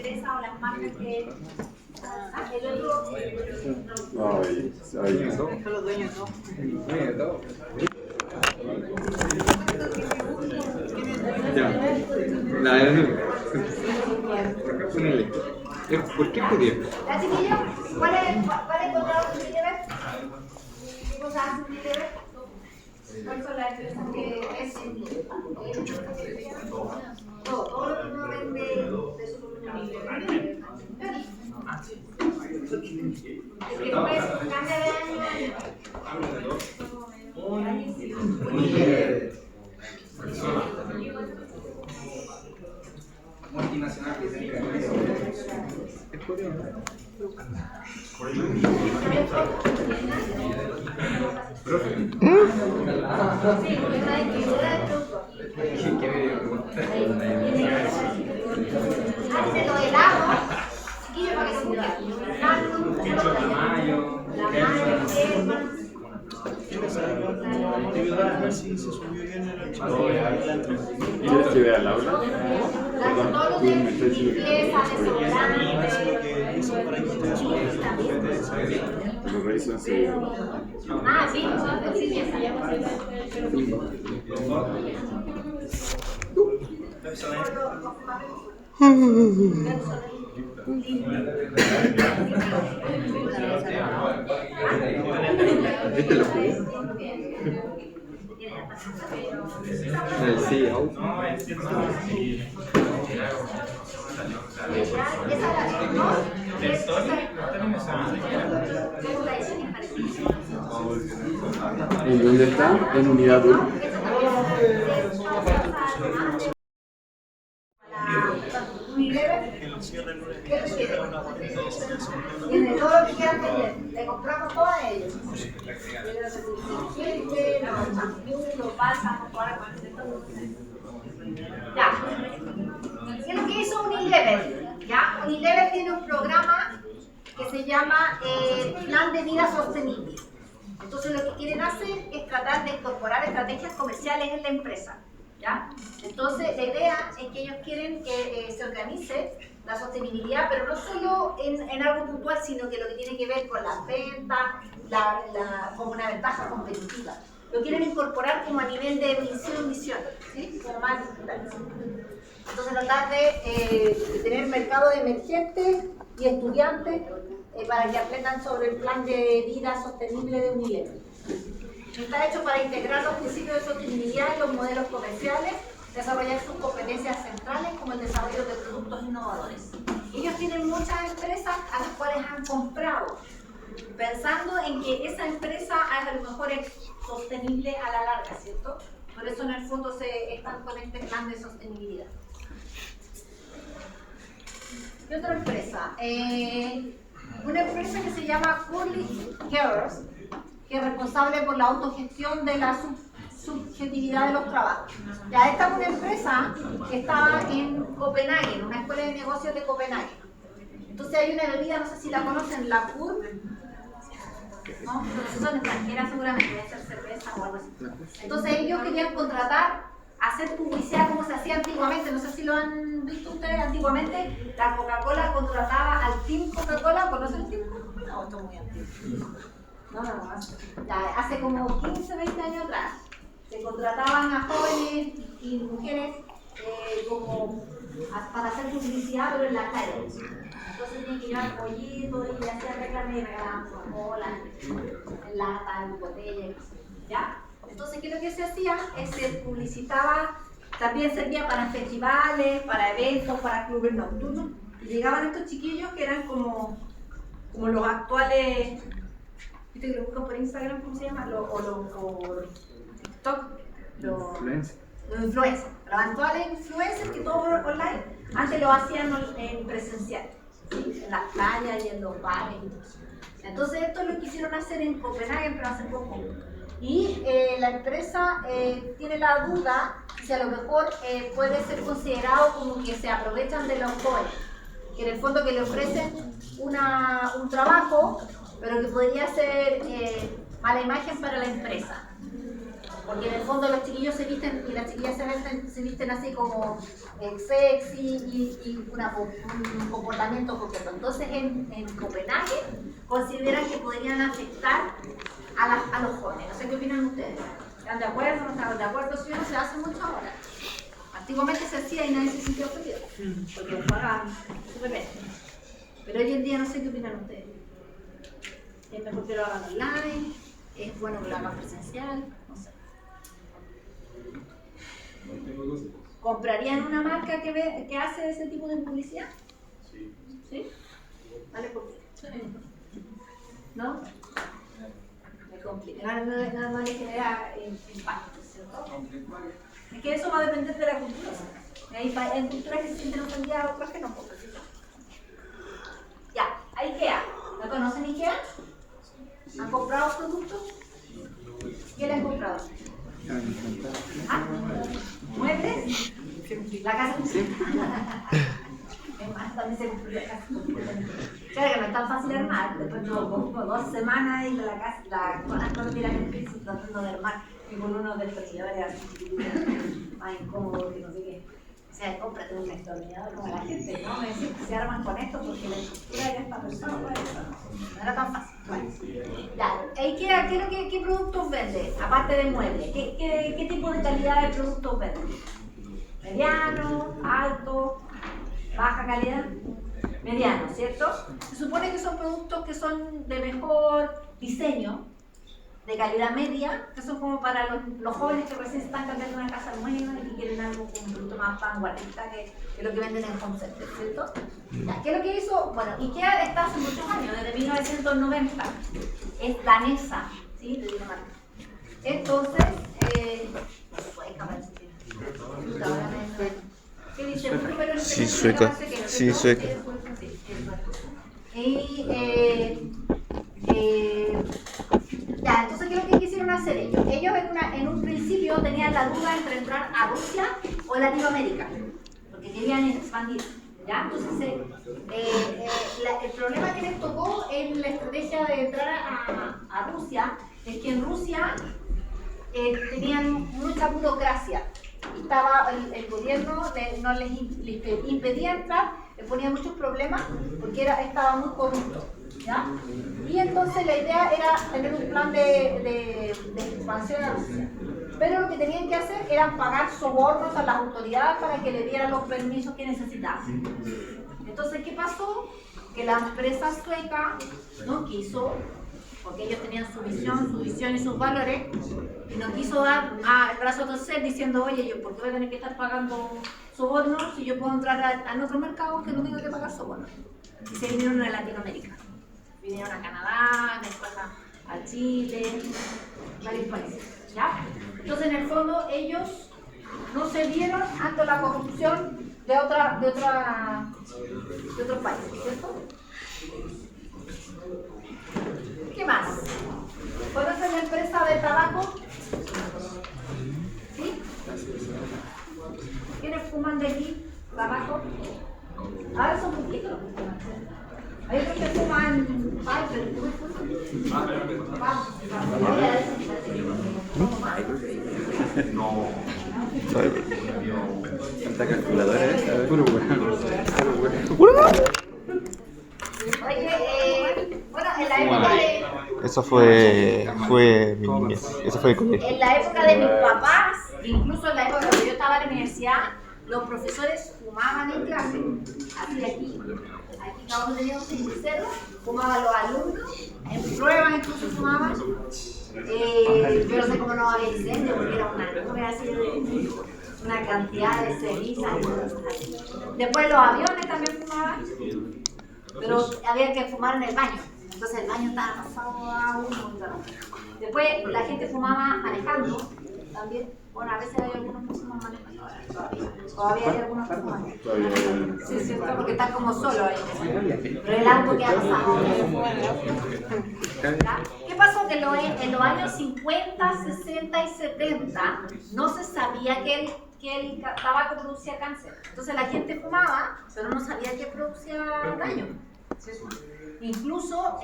empresas o las marcas que... el otro... Ay, ay. Son los dueños de todo. Dueños de todo. Ya. La de ponele. ¿Por qué judía? ¿La chiquillo? ¿Cuál es encontrado un líder? ¿Qué cosa hace un líder? ¿Cuáles son las empresas que es? Todo lo que uno vende de su comunidad. El que no es cambia de año. Multinacional. Es judío. Profe. Sí, porque está distribuidora de productos. Hace lo helado, chiquillo, para que se busque. La mayo. Si se subió bien el archivo. ¿Quieres que vea Laura? Todo lo de limpieza, desodorante. Lo que dicen para que ustedes suban. Lo reviso enseguida. Ah, sí, nosotros sí, ¿Viste los judíos? El CEO. ¿En dónde está? En unidad 1. El cierre no es tiene todo lo que quieran vender, le compramos todo a ellos. Los champiñones, los bálsamos, ya. ¿Qué es lo que hizo Unilever? ¿Ya? Unilever tiene un programa que se llama Plan de Vida Sostenible. Entonces lo que quieren hacer es tratar de incorporar estrategias comerciales en la empresa. ¿Ya? Entonces la idea es que ellos quieren que se organice la sostenibilidad, pero no solo en algo puntual, sino que lo que tiene que ver con las ventas, como una ventaja competitiva. Lo quieren incorporar como a nivel de misión, ¿sí? Como más digital. Entonces tratar de tener mercado de emergentes y estudiantes para que aprendan sobre el plan de vida sostenible de Unilever. Está hecho para integrar los principios de sostenibilidad en los modelos comerciales, desarrollar sus competencias centrales como el desarrollo de productos innovadores. Ellos tienen muchas empresas a las cuales han comprado, pensando en que esa empresa a lo mejor es sostenible a la larga, ¿cierto? Por eso en el fondo están con este plan de sostenibilidad. ¿Qué otra empresa? Una empresa que se llama Curly Cares, que es responsable por la autogestión de la subjetividad de los trabajos. Ya, esta es una empresa que está en Copenhague, una escuela de negocios de Copenhague. Entonces hay una bebida, no sé si la conocen, la Kur. ¿No? Entonces son extranjeras seguramente, debe ser cerveza o algo así. Entonces ellos querían contratar, hacer publicidad como se hacía antiguamente, no sé si lo han visto ustedes antiguamente, la Coca-Cola contrataba al Team Coca-Cola, ¿conocen el Team Coca-Cola? No, esto es muy antiguo. No, ya, hace como 15, 20 años atrás se contrataban a jóvenes y mujeres como para hacer publicidad, pero en la calle. Entonces tenían que llevar pollitos y hacían reclamos y regalaban Coca-Cola, en lata, en botella, ¿ya? Entonces, ¿qué es lo que se hacía? Se publicitaba, también servía para festivales, para eventos, para clubes nocturnos. Y llegaban estos chiquillos que eran como los actuales. ¿Viste que lo buscan por Instagram? ¿Cómo se llama? Por TikTok. Los influencers. Los actuales influencers que todo online, antes lo hacían en presencial, ¿sí? En las playas y en los bares. Entonces esto lo quisieron hacer en Copenhague, pero hace poco. Y la empresa tiene la duda si a lo mejor puede ser considerado como que se aprovechan de los jóvenes, que en el fondo que le ofrecen un trabajo, pero que podría ser mala imagen para la empresa. Porque en el fondo los chiquillos se visten y las chiquillas se visten así como sexy y un comportamiento coqueto. Entonces en Copenhague consideran que podrían afectar a los jóvenes. No sé qué opinan ustedes. ¿Están de acuerdo? ¿No están de acuerdo? Eso ya no se hace mucho ahora. Antiguamente se hacía y nadie se sintió ofendido, porque les pagaban súper bien. Pero hoy en día no sé qué opinan ustedes. ¿Es mejor que lo hagan online? ¿Es bueno que lo hagan presencial? No sé. ¿Comprarían una marca que hace ese tipo de publicidad? Sí. ¿Sí? ¿Vale? ¿Por qué? ¿No? Me complica. No le genera impacto, ¿cierto? Es que eso va a depender de la cultura. Hay culturas que se sienten ofendidas, otras que no. Ya, IKEA. ¿La conocen IKEA? ¿Han comprado productos? ¿Qué le han comprado? ¿Ah? ¿Muebles? ¿La casa? Es más, también se compró la casa. Claro que no es tan fácil armar. Después de 2 semanas y la casa, las cosas que la gente se tratando de armar. Y con unos destornilladores así, más incómodos que no sé qué. O sea, cómprate un destornillador como la gente, ¿no? Me decís que se arman con esto porque la estructura ya está pensada para eso. No era tan fácil. Bueno, ya. IKEA, ¿qué productos vende? Aparte de muebles, ¿qué tipo de calidad de productos vende? ¿Mediano, alto, baja calidad? Mediano, ¿cierto? Se supone que son productos que son de mejor diseño, de calidad media, que son como para los jóvenes que recién están cambiando una casa nueva y que quieren algo con un producto más vanguardista que lo que venden en Home Center, ¿cierto? Ya, ¿qué es lo que hizo? Bueno, IKEA está hace muchos años, desde 1990, es danesa, ¿sí? De Dinamarca. Entonces, ¿qué dice? Sí, sueca. Sí, sueca. Ya, entonces, ¿qué es lo que quisieron hacer ellos? Ellos en un principio tenían la duda entre entrar a Rusia o Latinoamérica, porque querían expandir, ¿ya? Entonces, el problema que les tocó en la estrategia de entrar a Rusia es que en Rusia tenían mucha burocracia. Estaba el gobierno no les impedía entrar, les ponía muchos problemas porque estaba muy corrupto, ¿ya? Y entonces la idea era tener un plan de expansión a Rusia. Pero lo que tenían que hacer era pagar sobornos a las autoridades para que le dieran los permisos que necesitaban. Entonces, ¿qué pasó? Que la empresa sueca no quiso, porque ellos tenían su visión y sus valores, y no quiso dar el brazo a torcer diciendo, oye, yo ¿por qué voy a tener que estar pagando sobornos si yo puedo entrar a otro mercado que no tengo que pagar sobornos? Y se vinieron a Latinoamérica. Vinieron a Canadá, después a Chile, varios países, ¿ya? Entonces, en el fondo, ellos no se dieron ante la corrupción de otros países, ¿cierto? ¿Qué más? ¿Conocen la empresa de tabaco? ¿Sí? ¿Quiénes fuman de aquí tabaco? Ahora son poquitos los que fuman. Hay otros que fuman Piper. ¿Tú Tanta calculadora esa, puro Oye, bueno, en la época de... Eso fue mi niñez. Eso fue el colegio. En la época de mis papás, incluso en la época cuando yo estaba en la universidad, los profesores fumaban en clase. Así aquí cada uno tenía un cenicero, fumaban los alumnos, en pruebas incluso fumaban. Yo no sé cómo no había incendio, porque era una nube así de una cantidad de cenizas y cosas así. Después los aviones también fumaban, pero había que fumar en el baño. Entonces el baño estaba pasado a uno. Después la gente fumaba manejando también. Bueno, a veces hay algunos que fuman manejando todavía hay algunos que fuman. Sí, cierto, porque están como solos ahí. Pero el auto que ha pasado. ¿Qué pasó? Que en los años 50, 60 y 70 no se sabía que el tabaco producía cáncer. Entonces la gente fumaba, pero no sabía que producía daño. Incluso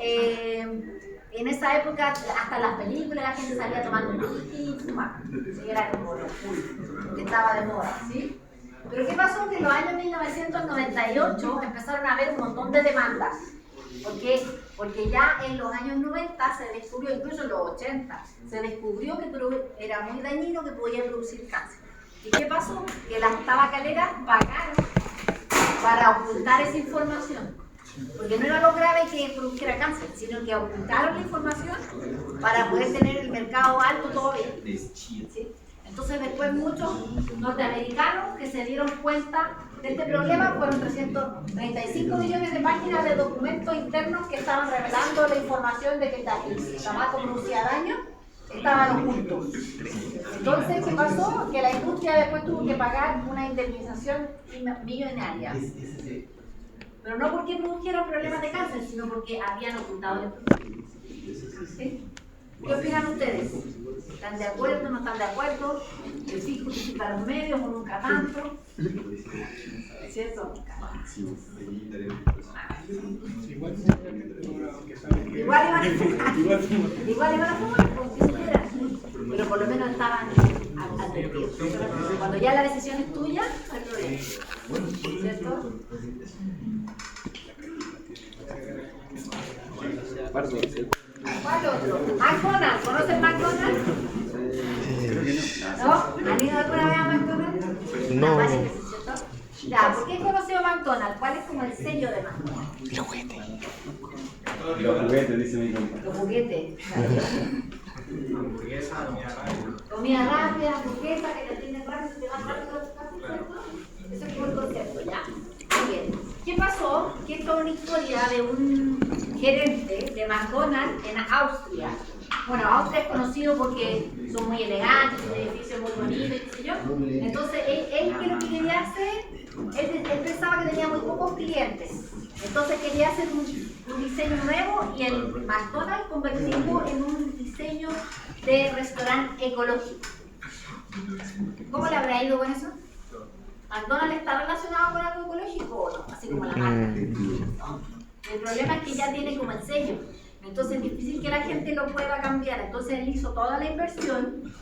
en esa época, hasta en las películas, la gente salía tomando whisky y fumando. Era como lo cool, que estaba de moda, ¿sí? Pero ¿qué pasó? Que en los años 1998 empezaron a haber un montón de demandas. ¿Por qué? Porque ya en los años 90 se descubrió, incluso en los 80, se descubrió que era muy dañino, que podía producir cáncer. ¿Y qué pasó? Que las tabacaleras pagaron para ocultar esa información. Porque no era lo grave que produjera cáncer, sino que ocultaron la información para poder tener el mercado alto todavía. ¿Sí? Entonces después muchos norteamericanos que se dieron cuenta de este problema, fueron 335 millones de páginas de documentos internos que estaban revelando la información de que el tabaco producía daño, estaban ocultos. Entonces, ¿qué pasó? Que la industria después tuvo que pagar una indemnización millonaria. Pero no porque produjeron problemas de cáncer, sino porque habían ocultado la información. ¿Sí? ¿Qué opinan ustedes? ¿Están de acuerdo? ¿No están de acuerdo? ¿El sí justifica los medios o nunca tanto? ¿Es cierto? Igual iban a fumar. Igual iban a fumar, como si supieran. Pero por lo menos estaban advertidos. Cuando ya la decisión es tuya, no hay problema. ¿Cierto? ¿Cuál otro? McDonald's. ¿Conocen McDonald's? ¿No? ¿Han ido alguna vez a McDonald's? No. Ya, ¿por qué es conocido McDonald's? ¿Cuál es como el sello de McDonald's? El juguete. Los juguetes, dice mi compa. Los juguetes. Comida rápida, hamburguesa, que te atienden rápido, te vas rápido a tu casa, ¿cierto? Eso es como el concepto, ¿ya? Muy bien. ¿Qué pasó? Que esto es una historia de un gerente de McDonald's en Austria. Bueno, Austria es conocido porque son muy elegantes, son edificios muy bonitos, qué sé yo. Entonces, él ¿qué es lo que quería hacer? Él pensaba que tenía muy pocos clientes. Entonces quería hacer un diseño nuevo y el McDonald's convertirlo en un diseño de restaurante ecológico. ¿Cómo le habrá ido con eso? ¿McDonald's está relacionado con algo ecológico o no? Así como la marca. ¿No? El problema es que ya tiene como el sello. Entonces es difícil que la gente lo pueda cambiar. Entonces él hizo toda la inversión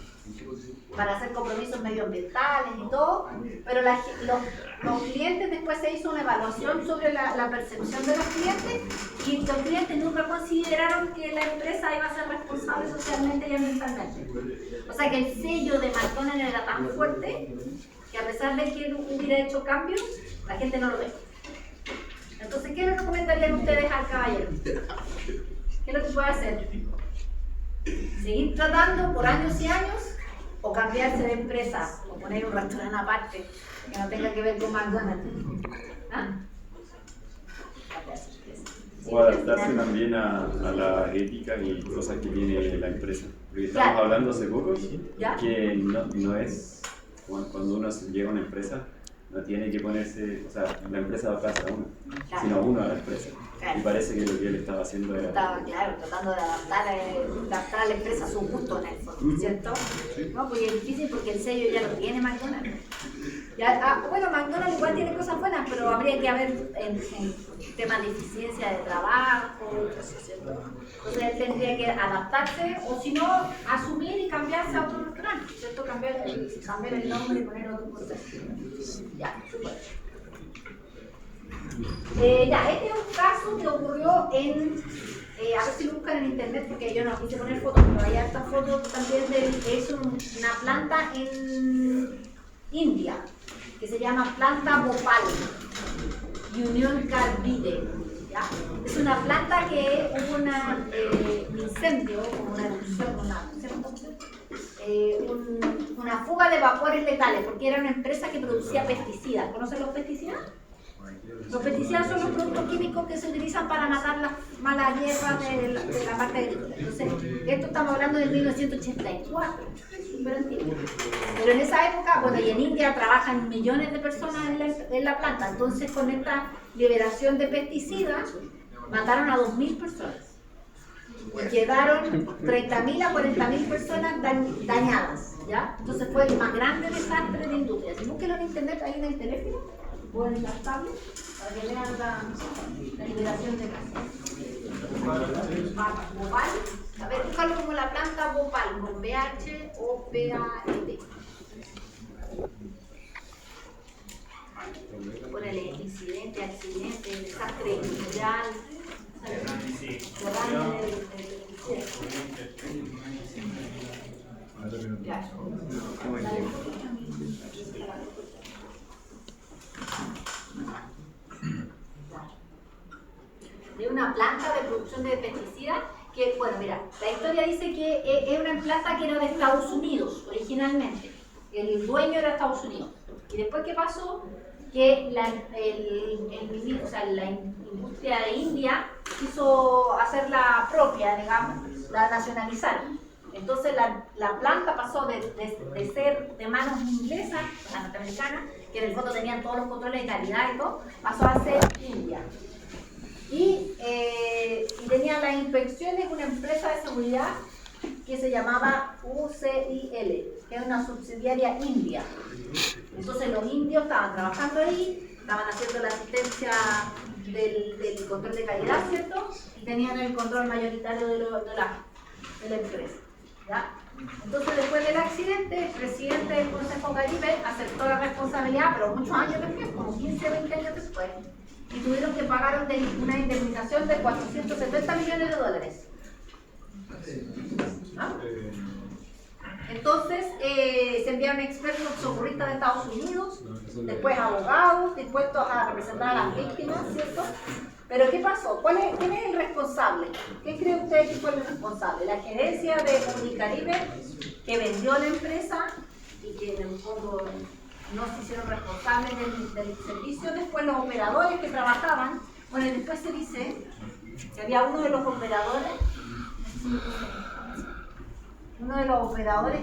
para hacer compromisos medioambientales y todo, pero los clientes, después se hizo una evaluación sobre la percepción de los clientes y los clientes nunca consideraron que la empresa iba a ser responsable socialmente y ambientalmente. O sea que el sello de McDonald's era tan fuerte que a pesar de que él hubiera hecho cambios, la gente no lo ve. Entonces, ¿qué le recomendarían ustedes al caballero? ¿Qué es lo que puede hacer? ¿Seguir tratando por años y años o cambiarse de empresa o poner un restaurante aparte que no tenga que ver con McDonald's? ¿Ah? O adaptarse también a la ética y cosas que tiene la empresa. Porque estamos hablando hace poco que no es cuando uno llega a una empresa, no tiene que ponerse, o sea, la empresa va a pasar a uno, sino uno a la empresa. Y parece que lo que él estaba haciendo era... Estaba, claro, tratando de adaptar a la empresa a su gusto en el fondo, ¿cierto? No, porque es difícil porque el sello ya lo tiene McDonald's. Bueno, McDonald's igual tiene cosas buenas, pero habría que haber en temas de eficiencia de trabajo, ¿cierto? Entonces él tendría que adaptarse o si no, asumir y cambiarse a otro restaurante, ¿cierto? Cambiar el nombre y poner otro concepto. Ya, súper. Este es un caso que ocurrió en, a ver si lo buscan en internet porque yo no quise poner fotos, pero hay esta foto también es una planta en India que se llama planta Bhopal, Union Carbide. ¿Ya? Es una planta que hubo un incendio, como una erupción, una fuga de vapores letales, porque era una empresa que producía pesticidas. ¿Conocen los pesticidas? Los pesticidas son los productos químicos que se utilizan para matar las malas hierbas de la parte agrícola. Entonces, esto estamos hablando del 1984, súper antiguo. Pero en esa época, bueno, y en India trabajan millones de personas en la planta. Entonces, con esta liberación de pesticidas, mataron a 2.000 personas. Y quedaron 30.000 a 40.000 personas dañadas, ¿ya? Entonces fue el más grande desastre de la industria. Si búsquenlo en internet, ahí en el teléfono o en las tablets, para que vean la liberación de gases. Bhopal, PAL con PH o PALT. Ponele incidente, accidente, desastre industrial, ya. De una planta de producción de pesticidas que, bueno, mira, la historia dice que es una planta que era de Estados Unidos originalmente, el dueño era de Estados Unidos, y después ¿qué pasó? Que la industria de India quiso hacerla propia, digamos, la nacionalizaron. Entonces la planta pasó de ser de manos inglesas, norteamericanas, que en el fondo tenían todos los controles de calidad y todo, pasó a ser India. Y tenía las inspecciones una empresa de seguridad que se llamaba UCIL, que es una subsidiaria india. Entonces los indios estaban trabajando ahí, estaban haciendo la asistencia del control de calidad, ¿cierto? Y tenían el control mayoritario de la empresa, ¿ya? Entonces después del accidente, el presidente del Consejo Caribe aceptó la responsabilidad, pero muchos años después, como 15, 20 años después, y tuvieron que pagar una indemnización de 470 millones de dólares. ¿Ah? Entonces se enviaron expertos socorristas de Estados Unidos, después abogados dispuestos a representar a las víctimas, ¿cierto? Pero ¿qué pasó? ¿Quién es el responsable? ¿Qué cree usted que fue el responsable? La gerencia de Unicaribe, que vendió la empresa y que en el fondo no se hicieron responsables del servicio. Después los operadores que trabajaban, bueno, después se dice que había uno de los operadores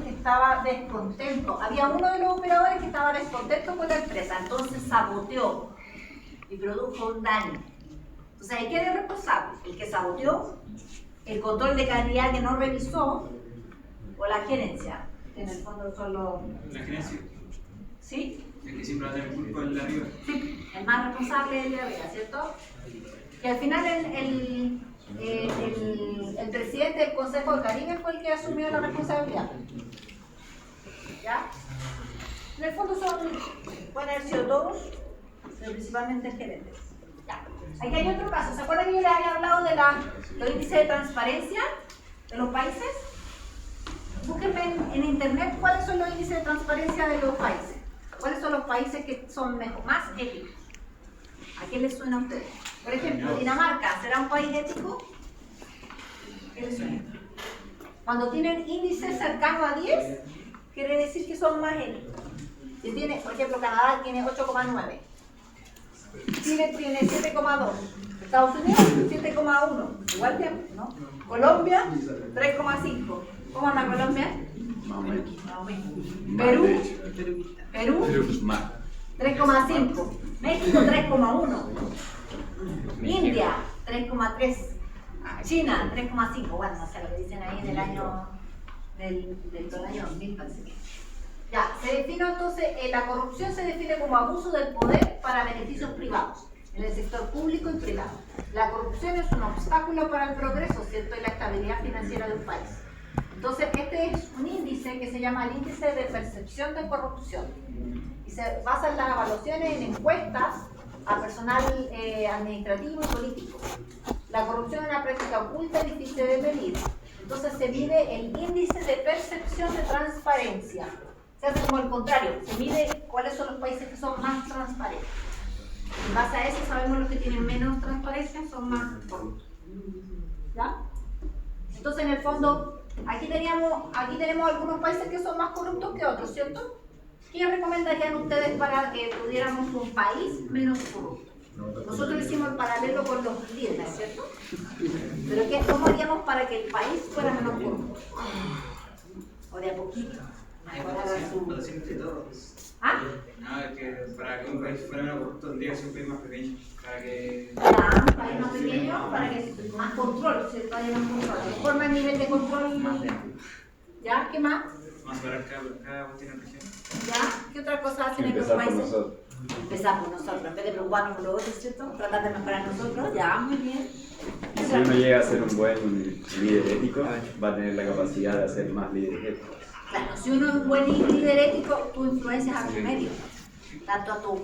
que estaba descontento. Había uno de los operadores que estaba descontento con la empresa, entonces saboteó y produjo un daño. Entonces, ¿quién es el responsable? El que saboteó, el control de calidad que no revisó, o la gerencia, que en el fondo son los... La gerencia. ¿Sí? El que siempre va a tener culpa el de arriba. Sí, el más responsable es el de arriba, ¿cierto? Y al final el presidente del Consejo del Caribe fue el que asumió la responsabilidad. ¿Ya? En el fondo pueden haber sido todos, pero principalmente el gerente. Ya. Aquí hay otro caso. ¿Se acuerdan que yo les había hablado de los índices de transparencia de los países? Búsquenme en internet cuáles son los índices de transparencia de los países. ¿Cuáles son los países que son más éticos? ¿A qué les suena a ustedes? Por ejemplo, Dinamarca, ¿será un país ético? ¿Qué les suena? Cuando tienen índices cercanos a 10, quiere decir que son más éticos. Si tiene, por ejemplo, Canadá tiene 8,9. Chile tiene 7,2. Estados Unidos 7,1. Igual que, ¿no? Colombia 3,5. ¿Cómo anda Colombia? Más o menos. Perú Más. 3,5. México 3,1. India 3,3. China 3,5. Bueno, no sé lo que dicen ahí del año 2000, parece que. Ya, se define entonces, la corrupción se define como abuso del poder para beneficios privados, en el sector público y privado. La corrupción es un obstáculo para el progreso, ¿cierto?, y la estabilidad financiera de un país. Entonces, este es un índice que se llama el índice de percepción de corrupción. Y se basa en las evaluaciones en encuestas a personal administrativo y político. La corrupción es una práctica oculta y difícil de medir. Entonces, se mide el índice de percepción de transparencia. Se hace como el contrario, se mide cuáles son los países que son más transparentes. En base a eso sabemos los que tienen menos transparencia son más corruptos. ¿Ya? Entonces en el fondo, aquí tenemos algunos países que son más corruptos que otros, ¿cierto? ¿Qué recomendarían ustedes para que tuviéramos un país menos corrupto? Nosotros hicimos el paralelo con los líderes, ¿cierto? Pero ¿cómo haríamos para que el país fuera menos corrupto? O de a poquito. ¿Ah? Nada, que para que un país fuera menos corrupto tendría que ser un país más pequeño. Para que... un país más pequeño, para que más control, ¿cierto? Haya más control. Forma el nivel de control más grande. ¿Ya? ¿Qué más? Más para cada cuestión de región. ¿Ya? ¿Qué otra cosa hacen en los Empezar con países? nosotros. Empezamos nosotros, en vez de preocuparnos por los otros, ¿cierto? Tratar de mejorar nosotros, ya, muy bien. Si uno llega a ser un buen líder ético, va a tener la capacidad de hacer más líderes éticos. Claro, si uno es un buen líder ético, tú influencias a tu medio. Tanto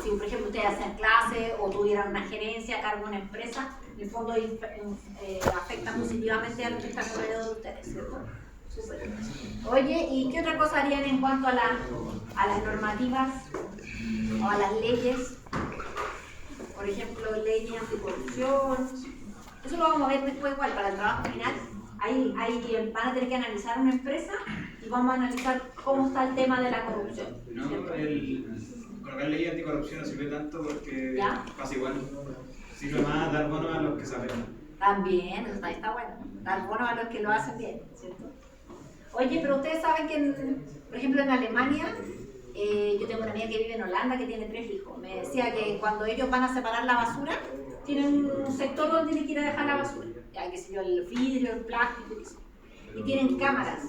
si por ejemplo ustedes hacen clase o tuvieran una gerencia a cargo de una empresa, en el fondo afecta positivamente a los que están alrededor de ustedes, ¿cierto? Súper. Oye, ¿y qué otra cosa harían en cuanto a las normativas o a las leyes? Por ejemplo, leyes anticorrupción. Eso lo vamos a ver después igual para el trabajo final. Ahí van a tener que analizar una empresa y vamos a analizar cómo está el tema de la corrupción. No, colocar ley anticorrupción no sirve tanto porque ¿Ya? pasa igual. Sirve más dar bonos a los que saben. También, eso está bueno. Dar bonos a los que lo hacen bien, ¿cierto? Oye, pero ustedes saben que, por ejemplo, en Alemania, yo tengo una amiga que vive en Holanda que tiene 3 hijos. Me decía que cuando ellos van a separar la basura, tienen un sector donde tienen que ir a dejar la basura. Ya, qué sé yo, el vidrio, el plástico, qué sé yo. Y tienen cámaras.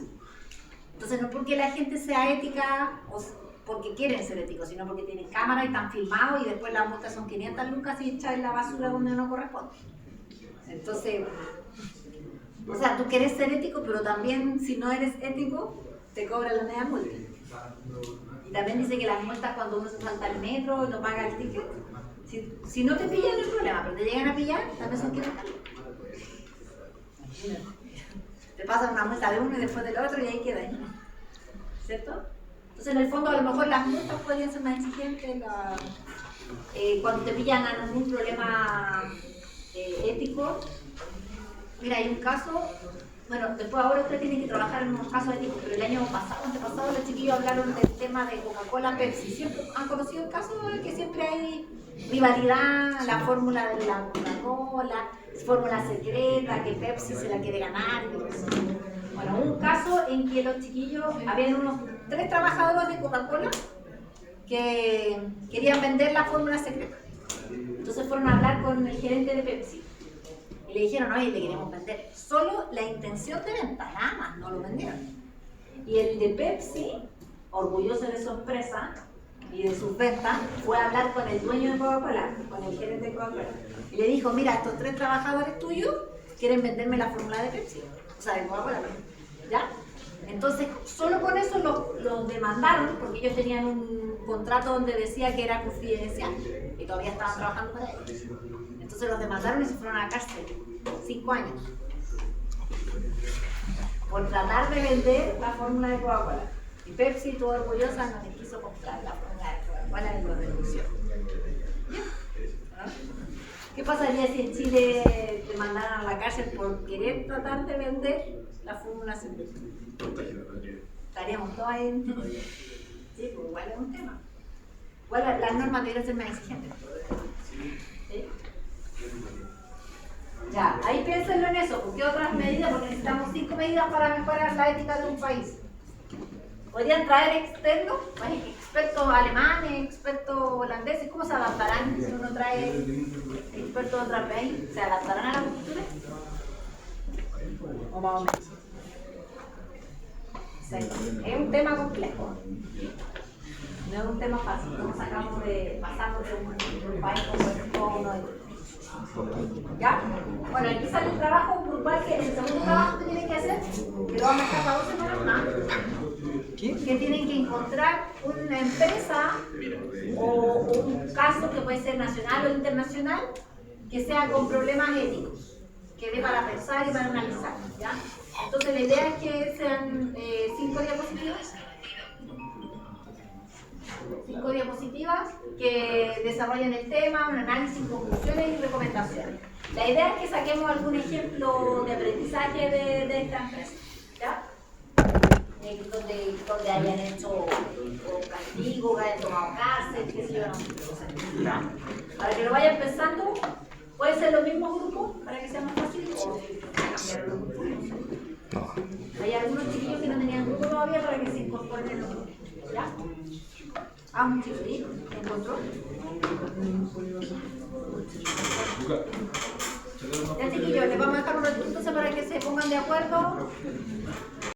Entonces, no porque la gente sea ética o porque quieren ser éticos, sino porque tienen cámaras y están filmados y después las multas son 500 lucas y echan la basura donde no corresponde. Entonces, o sea, tú quieres ser ético, pero también si no eres ético, te cobran la media multa. Y también dice que las multas cuando uno se salta el metro y no paga el ticket, si no te pillan no hay problema, pero te llegan a pillar, también son 500 lucas. Te pasan una multa de uno y después del otro y ahí queda, ¿cierto? Entonces en el fondo a lo mejor las multas podrían ser más exigentes cuando te pillan a algún problema ético. Mira, hay un caso, bueno, después ahora ustedes tienen que trabajar en unos casos éticos, pero el año pasado, antepasado, los chiquillos hablaron del tema de Coca-Cola, Pepsi. ¿Siempre han conocido el caso de que siempre hay rivalidad, la fórmula de la Coca-Cola, fórmula secreta, que Pepsi se la quiere ganar? Bueno, un caso en que los chiquillos, habían unos 3 trabajadores de Coca-Cola que querían vender la fórmula secreta. Entonces fueron a hablar con el gerente de Pepsi. Y le dijeron, oye, le queremos vender. Solo la intención de venta, nada más, no lo vendieron. Y el de Pepsi, orgulloso de su empresa y de sus ventas, fue a hablar con el dueño de Coca-Cola, con el gerente de Coca-Cola. Y le dijo, mira, estos 3 trabajadores tuyos quieren venderme la fórmula de Pepsi. O sea, de Coca-Cola, ¿ya? Entonces, solo con eso los demandaron, porque ellos tenían un contrato donde decía que era confidencial y todavía estaban trabajando para ellos. Entonces los demandaron y se fueron a la cárcel 5 años por tratar de vender la fórmula de Coca-Cola. Y Pepsi, toda orgullosa, no les quiso comprar la fórmula de Coca-Cola y lo renunció. ¿Qué pasaría si en Chile te mandaran a la cárcel por querer tratar de vender la fórmula secreta? Estaríamos todos ahí. Sí, pues igual es un tema. Igual las normas deberían ser más exigentes. ¿Sí? Ya, ahí piénsenlo en eso, porque otras medidas, porque necesitamos 5 medidas para mejorar la ética de un país. Podrían traer externos, expertos alemanes, expertos holandeses, ¿cómo se adaptarán si uno trae expertos de otro país? ¿Se adaptarán a la cultura? ¿O más o menos? Sí. Es un tema complejo. No es un tema fácil, no pasamos de un país como uno de otro. ¿Ya? Bueno, aquí sale el trabajo grupal, que el segundo trabajo que tienen que hacer, que lo vamos a dejar para 2 semanas más, que tienen que encontrar una empresa o un caso que puede ser nacional o internacional que sea con problemas éticos, que dé para pensar y para analizar, ¿ya? Entonces la idea es que sean 5 diapositivas. 5 diapositivas que desarrollen el tema, un análisis, conclusiones y recomendaciones. La idea es que saquemos algún ejemplo de aprendizaje de esta empresa, ¿ya? Donde hayan hecho castigo, que hayan tomado cárcel, qué sé yo, no sé. ¿Ya? Para que lo vayan pensando, puede ser los mismos grupos para que sea más fácil o cambiar los grupos. No. Hay algunos chiquillos que no tenían grupo todavía para que se incorporen en los grupos, ¿ya? Un chiquillo, ¿encontró? Ya chiquillos, les vamos a dejar un ratito para que se pongan de acuerdo.